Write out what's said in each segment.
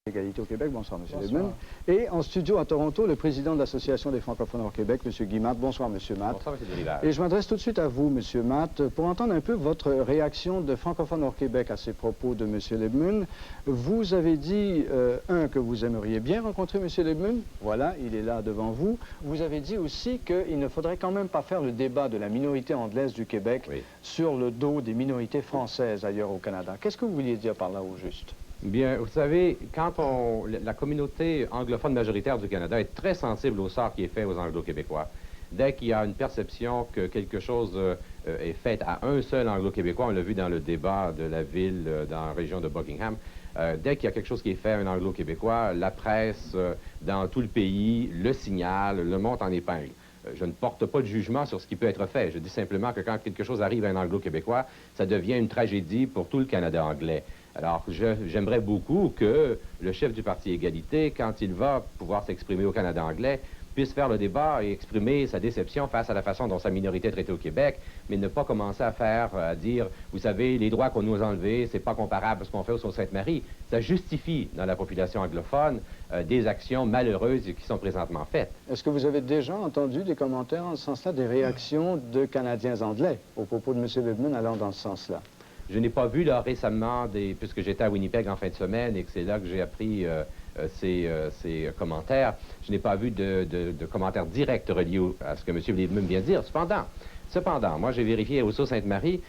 Égalité au Québec. Bonsoir, M. Lebman. Et en studio à Toronto, le président de l'Association des francophones hors Québec, M. Guy Matte. Bonsoir, M. Matte. Bonsoir, M. Delibert. Et je m'adresse tout de suite à vous, M. Matte, pour entendre un peu votre réaction de francophones hors Québec à ces propos de M. Lebman. Vous avez dit, que vous aimeriez bien rencontrer M. Lebman. Voilà, il est là devant vous. Vous avez dit aussi qu'il ne faudrait quand même pas faire le débat de la minorité anglaise du Québec sur le dos des minorités françaises ailleurs au Canada. Qu'est-ce que vous vouliez dire par là au juste? Bien, vous savez, quand la communauté anglophone majoritaire du Canada est très sensible au sort qui est fait aux Anglo-Québécois. Dès qu'il y a une perception que quelque chose est fait à un seul Anglo-Québécois, on l'a vu dans le débat de la ville dans la région de Buckingham, dès qu'il y a quelque chose qui est fait à un Anglo-Québécois, la presse dans tout le pays le signale, le monte en épingle. Je ne porte pas de jugement sur ce qui peut être fait. Je dis simplement que quand quelque chose arrive à un Anglo-Québécois, ça devient une tragédie pour tout le Canada anglais. Alors, j'aimerais beaucoup que le chef du Parti Égalité, quand il va pouvoir s'exprimer au Canada anglais, puisse faire le débat et exprimer sa déception face à la façon dont sa minorité est traitée au Québec, mais ne pas commencer à dire, vous savez, les droits qu'on nous a enlevés, c'est pas comparable à ce qu'on fait au Sault-Sainte-Marie. Ça justifie, dans la population anglophone, des actions malheureuses qui sont présentement faites. Est-ce que vous avez déjà entendu des commentaires en ce sens-là, des réactions de Canadiens anglais au propos de M. Lebman allant dans ce sens-là? Je n'ai pas vu là récemment, puisque j'étais à Winnipeg en fin de semaine et que c'est là que j'ai appris ces commentaires, je n'ai pas vu de commentaires directs reliés à ce que M. Lebman vient de dire. Cependant, moi j'ai vérifié au Sault-Sainte-Marie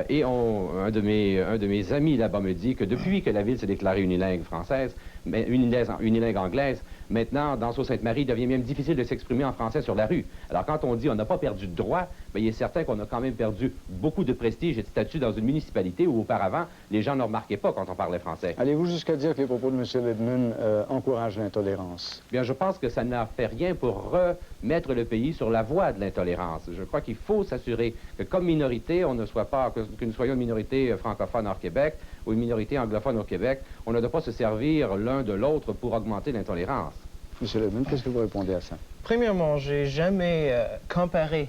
et un de mes amis là-bas me dit que depuis que la ville s'est déclarée unilingue française, mais unilingue anglaise, maintenant, dans Sault-Sainte-Marie, il devient même difficile de s'exprimer en français sur la rue. Alors, quand on dit on n'a pas perdu de droit, bien, il est certain qu'on a quand même perdu beaucoup de prestige et de statut dans une municipalité où, auparavant, les gens ne remarquaient pas quand on parlait français. Allez-vous jusqu'à dire que les propos de M. Lebman encouragent l'intolérance? Bien, je pense que ça n'a fait rien pour remettre le pays sur la voie de l'intolérance. Je crois qu'il faut s'assurer que, comme minorité, on ne soit pas, que nous soyons une minorité francophone hors Québec ou une minorité anglophone au Québec, on ne doit pas se servir l'un de l'autre pour augmenter l'intolérance. M. Lebman, qu'est-ce que vous répondez à ça? Premièrement, j'ai jamais comparé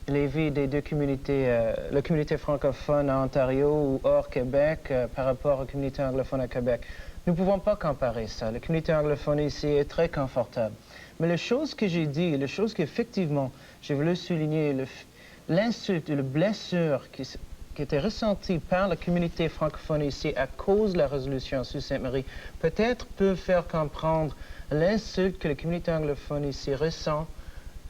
les vies des deux communautés, la communauté francophone à Ontario ou hors Québec par rapport à la communauté anglophone à Québec. Nous ne pouvons pas comparer ça. La communauté anglophone ici est très confortable. Mais les choses que j'ai dit, les choses qu'effectivement, j'ai voulu souligner, l'insulte et la blessure qui était ressentie par la communauté francophone ici à cause de la résolution sur Sainte-Marie, peut-être peuvent faire comprendre l'insulte que la communauté anglophone ici ressent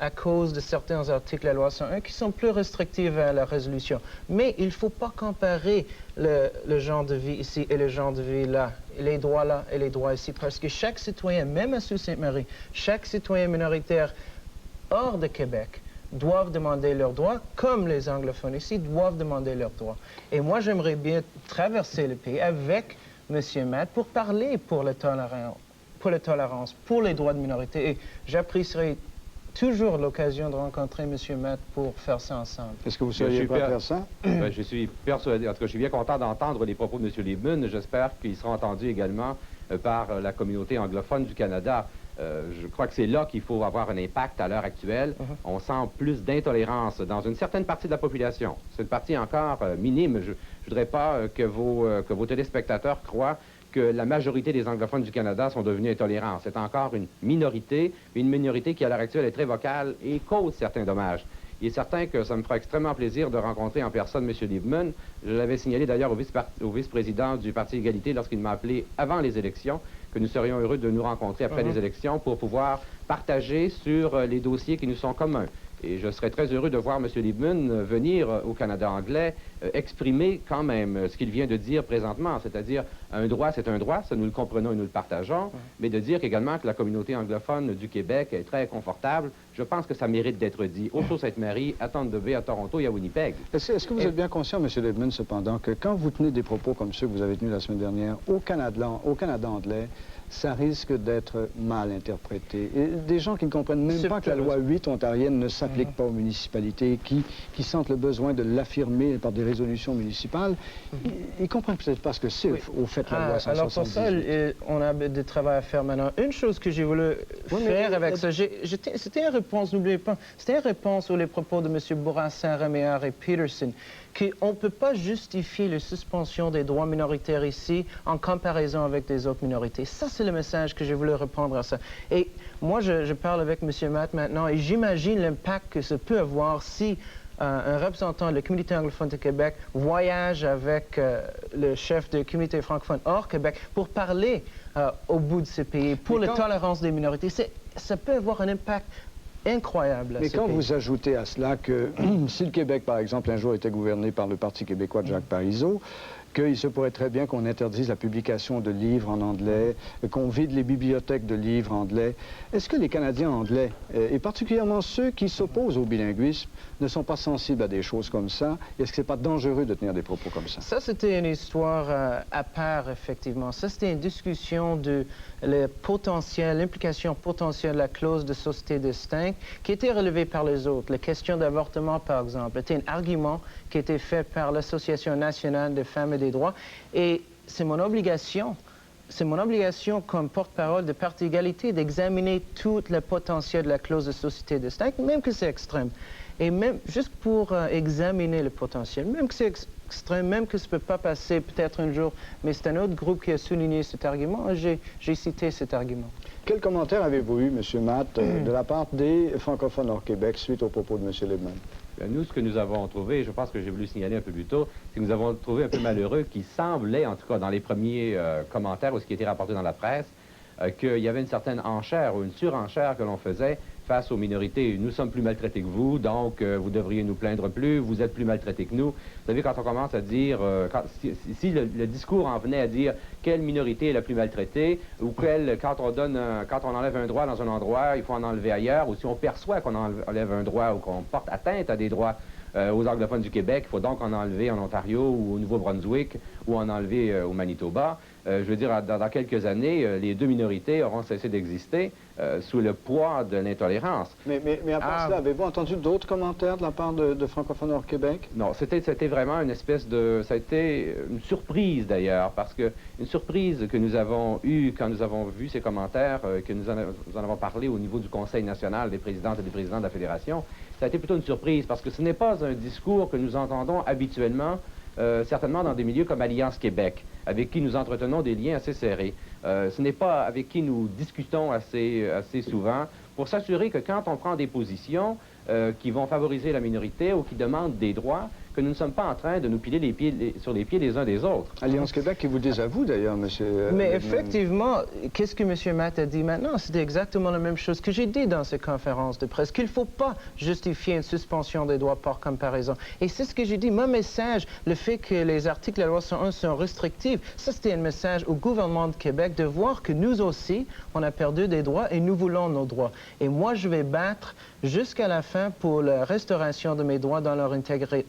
à cause de certains articles de la loi 101 qui sont plus restrictifs à la résolution. Mais il ne faut pas comparer le genre de vie ici et le genre de vie là, les droits là et les droits ici, parce que chaque citoyen, même à Sault-Sainte-Marie, chaque citoyen minoritaire hors de Québec doivent demander leurs droits, comme les anglophones ici doivent demander leurs droits. Et moi, j'aimerais bien traverser le pays avec M. Matte pour parler pour la tolérance, pour les droits de minorité. Et j'apprécierais toujours l'occasion de rencontrer M. Matte pour faire ça ensemble. Est-ce que vous seriez prêt à faire ça? Je suis persuadé, en tout cas, je suis bien content d'entendre les propos de M. Lebman. J'espère qu'ils seront entendus également par la communauté anglophone du Canada. Je crois que c'est là qu'il faut avoir un impact à l'heure actuelle. On sent plus d'intolérance dans une certaine partie de la population. C'est une partie encore minime. Je ne voudrais pas que vos téléspectateurs croient que la majorité des anglophones du Canada sont devenus intolérants. C'est encore une minorité qui, à l'heure actuelle, est très vocale et cause certains dommages. Il est certain que ça me fera extrêmement plaisir de rencontrer en personne M. Lebman. Je l'avais signalé d'ailleurs au vice-président du Parti Égalité lorsqu'il m'a appelé avant les élections, que nous serions heureux de nous rencontrer après les élections pour pouvoir partager sur les dossiers qui nous sont communs. Et je serais très heureux de voir M. Lebman venir au Canada anglais exprimer quand même ce qu'il vient de dire présentement, c'est-à-dire un droit, c'est un droit, ça nous le comprenons et nous le partageons, mais de dire également que la communauté anglophone du Québec est très confortable, je pense que ça mérite d'être dit au Sault-Sainte-Marie, à Tampa Bay, à Toronto et à Winnipeg. Est-ce que vous êtes bien conscient, M. Lebman, cependant, que quand vous tenez des propos comme ceux que vous avez tenus la semaine dernière au Canada anglais, ça risque d'être mal interprété. Et des gens qui ne comprennent même pas que la loi 8 ontarienne ne s'applique pas aux municipalités, qui sentent le besoin de l'affirmer par des résolutions municipales, ils comprennent peut-être pas ce que c'est au fait la loi 178. Alors pour ça, on a du travail à faire maintenant. Une chose que j'ai voulu faire avec ça, c'était une réponse, n'oubliez pas, c'était une réponse aux les propos de M. Bourassa, Réméard et Peterson, qu'on ne peut pas justifier la suspension des droits minoritaires ici en comparaison avec des autres minorités. Ça, c'est le message que je voulais répondre à ça. Et moi, je parle avec M. Matt maintenant et j'imagine l'impact que ça peut avoir si un représentant de la communauté anglophone de Québec voyage avec le chef de la communauté francophone hors Québec pour parler au bout de ce pays, pour la tolérance des minorités. Ça peut avoir un impact incroyable. Mais quand vous ajoutez à cela que si le Québec, par exemple, un jour était gouverné par le Parti québécois de Jacques Parizeau, qu'il se pourrait très bien qu'on interdise la publication de livres en anglais, qu'on vide les bibliothèques de livres anglais. Est-ce que les Canadiens anglais, et particulièrement ceux qui s'opposent au bilinguisme, ne sont pas sensibles à des choses comme ça? Est-ce que ce n'est pas dangereux de tenir des propos comme ça? Ça, c'était une histoire à part, effectivement. Ça, c'était une discussion de l'implication potentielle de la clause de société distincte qui était relevée par les autres. La question d'avortement, par exemple, était un argument qui était fait par l'Association nationale des femmes et des droits. Et c'est mon obligation comme porte-parole de Parti égalité d'examiner tout le potentiel de la clause de société distincte, même que c'est extrême. Et même juste pour examiner le potentiel, même que c'est extrême, même que ça ne peut pas passer peut-être un jour, mais c'est un autre groupe qui a souligné cet argument, j'ai cité cet argument. Quel commentaire avez-vous eu, M. Matt, de la part des francophones hors Québec suite aux propos de M. Libman? Nous, ce que nous avons trouvé, je pense que j'ai voulu signaler un peu plus tôt, c'est que nous avons trouvé un peu malheureux qu'il semblait, en tout cas dans les premiers commentaires ou ce qui était rapporté dans la presse, qu'il y avait une certaine enchère ou une surenchère que l'on faisait face aux minorités. Nous sommes plus maltraités que vous, donc vous devriez nous plaindre plus, vous êtes plus maltraités que nous. Vous savez, quand on commence à dire, si le discours en venait à dire quelle minorité est la plus maltraitée, ou quand on enlève un droit dans un endroit, il faut en enlever ailleurs, ou si on perçoit qu'on enlève un droit ou qu'on porte atteinte à des droits aux anglophones du Québec, il faut donc en enlever en Ontario ou au Nouveau-Brunswick ou en enlever au Manitoba. Je veux dire, dans quelques années, les deux minorités auront cessé d'exister sous le poids de l'intolérance. Mais à part cela, avez-vous entendu d'autres commentaires de la part de francophones hors Québec? Non, c'était vraiment une espèce de... Ça a été une surprise, d'ailleurs, parce que une surprise que nous avons eue quand nous avons vu ces commentaires, que nous en avons parlé au niveau du Conseil national des présidentes et des présidents de la Fédération, ça a été plutôt une surprise, parce que ce n'est pas un discours que nous entendons habituellement, certainement dans des milieux comme Alliance Québec, avec qui nous entretenons des liens assez serrés. Ce n'est pas avec qui nous discutons assez souvent pour s'assurer que quand on prend des positions qui vont favoriser la minorité ou qui demandent des droits, que nous ne sommes pas en train de nous piler sur les pieds les uns des autres. Alliance Québec qui vous désavoue d'ailleurs, monsieur. Mais effectivement, qu'est-ce que M. Matt a dit maintenant? C'était exactement la même chose que j'ai dit dans ces conférences de presse, qu'il ne faut pas justifier une suspension des droits par comparaison. Et c'est ce que j'ai dit. Mon message, le fait que les articles de la loi 101 sont restrictifs, ça c'était un message au gouvernement de Québec de voir que nous aussi, on a perdu des droits et nous voulons nos droits. Et moi, je vais battre jusqu'à la fin pour la restauration de mes droits dans leur intégrité.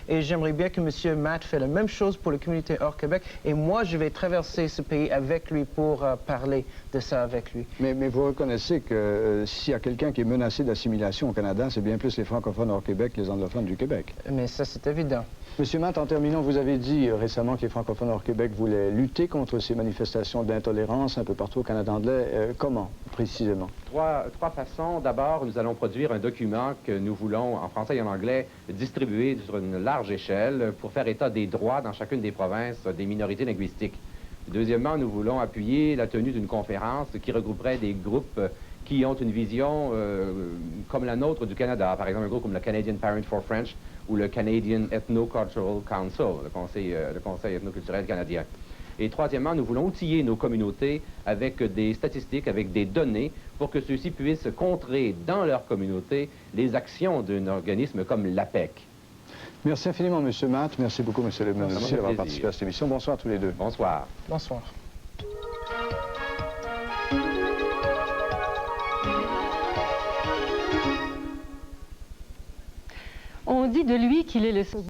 Et j'aimerais bien que M. Matt fait la même chose pour la communauté hors Québec. Et moi, je vais traverser ce pays avec lui pour parler de ça avec lui. Mais vous reconnaissez que s'il y a quelqu'un qui est menacé d'assimilation au Canada, c'est bien plus les francophones hors Québec que les anglophones du Québec. Mais ça, c'est évident. M. Matt, en terminant, vous avez dit récemment que les francophones hors Québec voulaient lutter contre ces manifestations d'intolérance un peu partout au Canada anglais. Comment, précisément? Trois façons. D'abord, nous allons produire un document que nous voulons, en français et en anglais, distribuer sur une large échelle pour faire état des droits dans chacune des provinces des minorités linguistiques. Deuxièmement, nous voulons appuyer la tenue d'une conférence qui regrouperait des groupes qui ont une vision comme la nôtre du Canada. Par exemple, un groupe comme le Canadian Parent for French ou le Canadian Ethno-Cultural Council, le Conseil ethnoculturel canadien. Et troisièmement, nous voulons outiller nos communautés avec des statistiques, avec des données, pour que ceux-ci puissent contrer dans leur communauté les actions d'un organisme comme l'APEC. Merci infiniment, M. Matt. Merci beaucoup, M. Lebman, aussi d'avoir participé à cette émission. Bonsoir à tous les deux. Bonsoir. Bonsoir. On dit de lui qu'il est le